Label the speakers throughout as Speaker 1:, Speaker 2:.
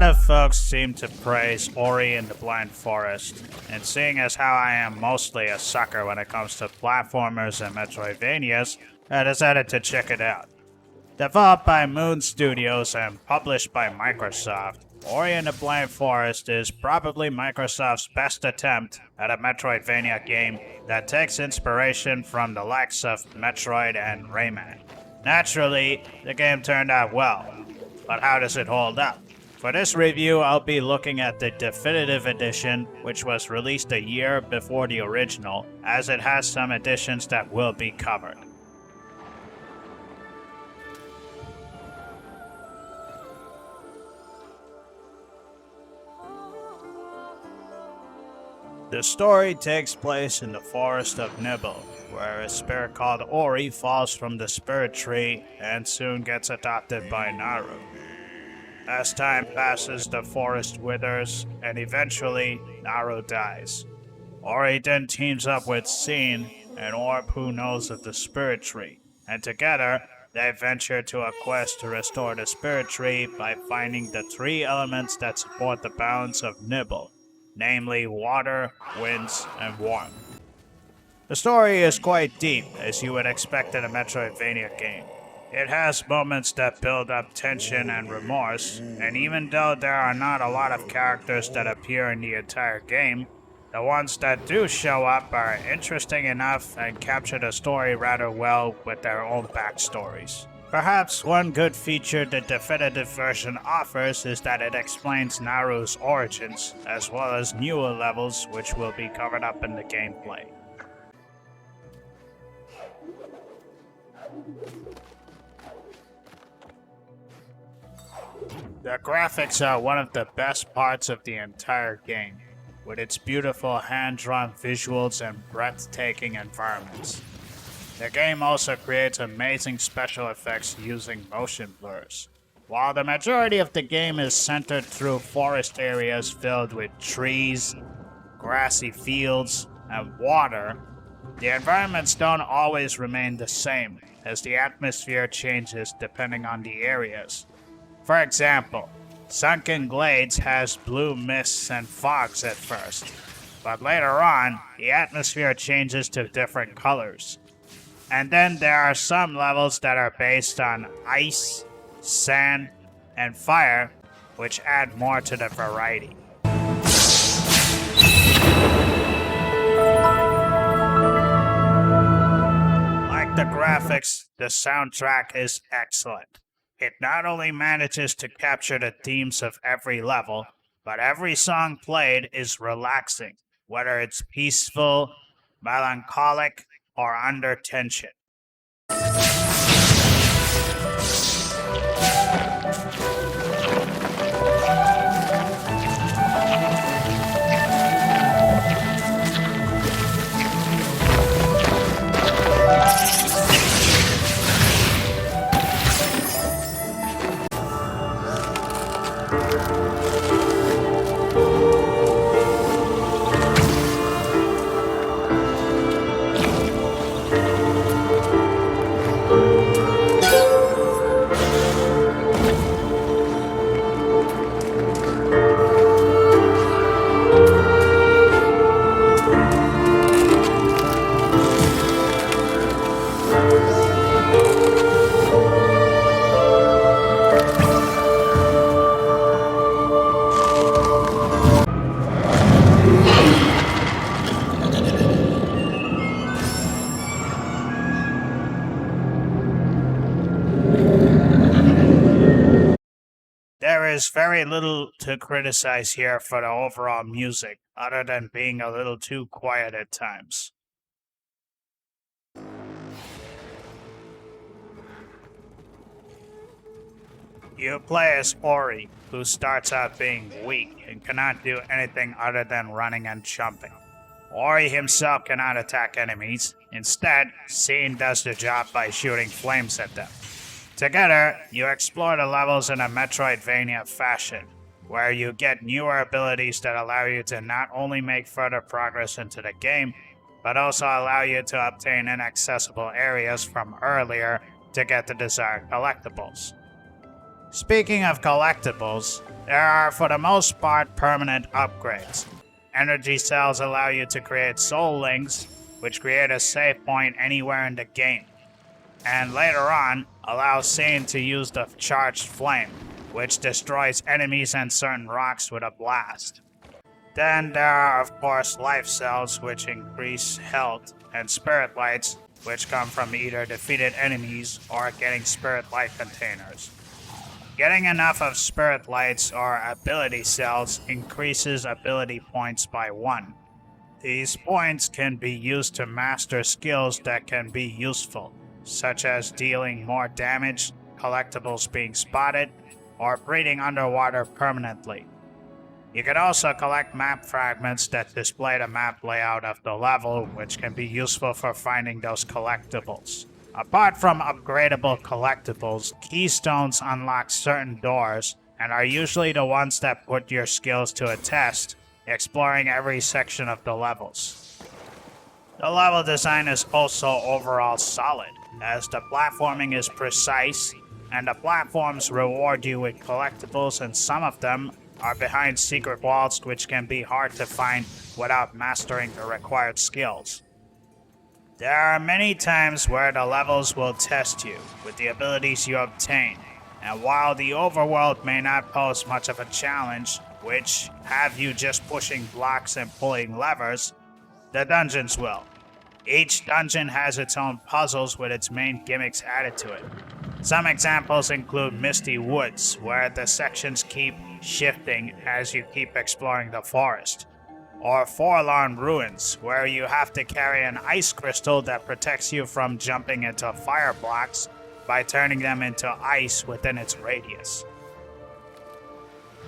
Speaker 1: lot of folks seem to praise Ori and the Blind Forest, and seeing as how I am mostly a sucker when it comes to platformers and Metroidvanias, I decided to check it out. Developed by Moon Studios and published by Microsoft, Ori and the Blind Forest is probably Microsoft's best attempt at a Metroidvania game that takes inspiration from the likes of Metroid and Rayman. Naturally, the game turned out well, but how does it hold up? For this review, I'll be looking at the Definitive Edition, which was released a year before the original, as it has some additions that will be covered. The story takes place in the forest of Nibble, where a spirit called Ori falls from the spirit tree and soon gets adopted by Naru. As time passes, the forest withers, and eventually, Naru dies. Ori then teams up with Scene, an orb who knows of the spirit tree, and together, they venture to a quest to restore the spirit tree by finding the three elements that support the balance of Nibble, namely water, winds, and warmth. The story is quite deep, as you would expect in a Metroidvania game. It has moments that build up tension and remorse, and even though there are not a lot of characters that appear in the entire game, the ones that do show up are interesting enough and capture the story rather well with their own backstories. Perhaps one good feature the definitive version offers is that it explains Naru's origins, as well as newer levels which will be covered up in the gameplay. The graphics are one of the best parts of the entire game, with its beautiful hand-drawn visuals and breathtaking environments. The game also creates amazing special effects using motion blurs. While the majority of the game is centered through forest areas filled with trees, grassy fields, and water, the environments don't always remain the same, as the atmosphere changes depending on the areas. For example, Sunken Glades has blue mists and fogs at first, but later on, the atmosphere changes to different colors. And then there are some levels that are based on ice, sand, and fire, which add more to the variety. Like the graphics, the soundtrack is excellent. It not only manages to capture the themes of every level, but every song played is relaxing, whether it's peaceful, melancholic, or under tension. There is very little to criticize here for the overall music, other than being a little too quiet at times. You play as Ori, who starts out being weak and cannot do anything other than running and jumping. Ori himself cannot attack enemies. Instead, Scene does the job by shooting flames at them. Together, you explore the levels in a Metroidvania fashion, where you get newer abilities that allow you to not only make further progress into the game, but also allow you to obtain inaccessible areas from earlier to get the desired collectibles. Speaking of collectibles, there are for the most part permanent upgrades. Energy cells allow you to create soul links, which create a save point anywhere in the game. And later on, allow Sane to use the charged flame, which destroys enemies and certain rocks with a blast. Then there are of course life cells, which increase health, and spirit lights, which come from either defeated enemies or getting spirit light containers. Getting enough of spirit lights or ability cells increases ability points by 1. These points can be used to master skills that can be useful, such as dealing more damage, collectibles being spotted, or breathing underwater permanently. You can also collect map fragments that display the map layout of the level, which can be useful for finding those collectibles. Apart from upgradable collectibles, keystones unlock certain doors and are usually the ones that put your skills to a test, exploring every section of the levels. The level design is also overall solid, as the platforming is precise, and the platforms reward you with collectibles, and some of them are behind secret walls which can be hard to find without mastering the required skills. There are many times where the levels will test you with the abilities you obtain, and while the overworld may not pose much of a challenge, which have you just pushing blocks and pulling levers, the dungeons will. Each dungeon has its own puzzles with its main gimmicks added to it. Some examples include Misty Woods, where the sections keep shifting as you keep exploring the forest, or Forlorn Ruins, where you have to carry an ice crystal that protects you from jumping into fire blocks by turning them into ice within its radius.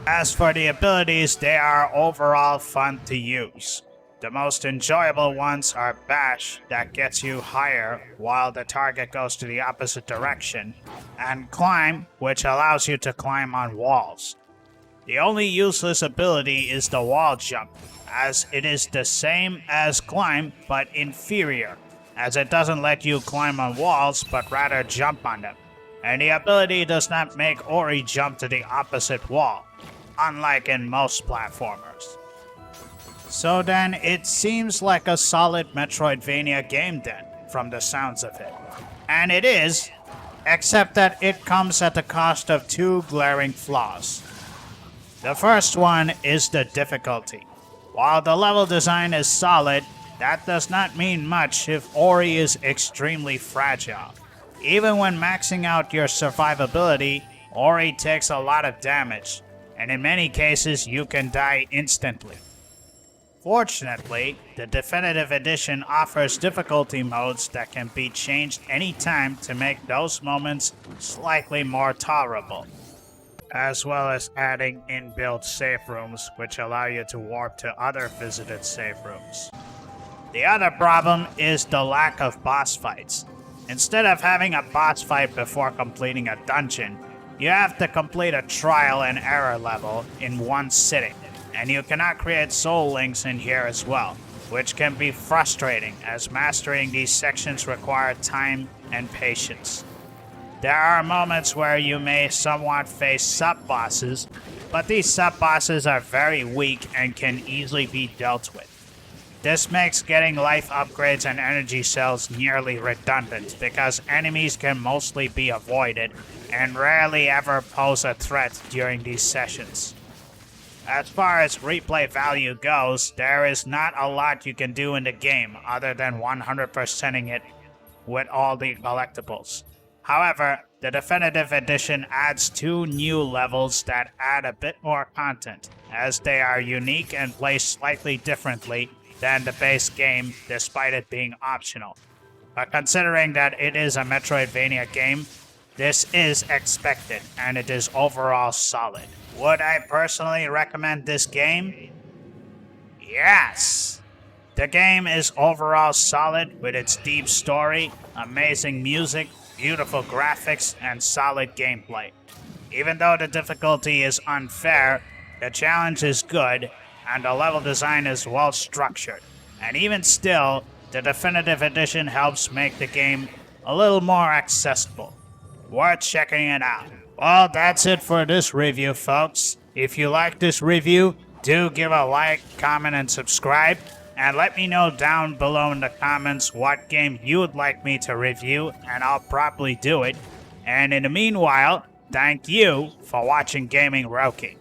Speaker 1: As for the abilities, they are overall fun to use. The most enjoyable ones are Bash, that gets you higher while the target goes to the opposite direction, and Climb, which allows you to climb on walls. The only useless ability is the Wall Jump, as it is the same as Climb but inferior, as it doesn't let you climb on walls but rather jump on them, and the ability does not make Ori jump to the opposite wall, unlike in most platformers. So then, it seems like a solid Metroidvania game then, from the sounds of it. And it is, except that it comes at the cost of 2 glaring flaws. The first one is the difficulty. While the level design is solid, that does not mean much if Ori is extremely fragile. Even when maxing out your survivability, Ori takes a lot of damage, and in many cases you can die instantly. Fortunately, the Definitive Edition offers difficulty modes that can be changed anytime to make those moments slightly more tolerable, as well as adding inbuilt save rooms which allow you to warp to other visited save rooms. The other problem is the lack of boss fights. Instead of having a boss fight before completing a dungeon, you have to complete a trial and error level in one sitting. And you cannot create soul links in here as well, which can be frustrating as mastering these sections require time and patience. There are moments where you may somewhat face sub-bosses, but these sub-bosses are very weak and can easily be dealt with. This makes getting life upgrades and energy cells nearly redundant because enemies can mostly be avoided and rarely ever pose a threat during these sessions. As far as replay value goes, there is not a lot you can do in the game other than 100%ing it with all the collectibles. However, the Definitive Edition adds 2 new levels that add a bit more content, as they are unique and play slightly differently than the base game despite it being optional. But considering that it is a Metroidvania game, this is expected and it is overall solid. Would I personally recommend this game? Yes! The game is overall solid with its deep story, amazing music, beautiful graphics, and solid gameplay. Even though the difficulty is unfair, the challenge is good, and the level design is well structured. And even still, the Definitive Edition helps make the game a little more accessible. Worth checking it out. Well, that's it for this review, folks. If you like this review, do give a like, comment, and subscribe. And let me know down below in the comments what game you would like me to review, and I'll probably do it. And in the meanwhile, thank you for watching Gaming Roki.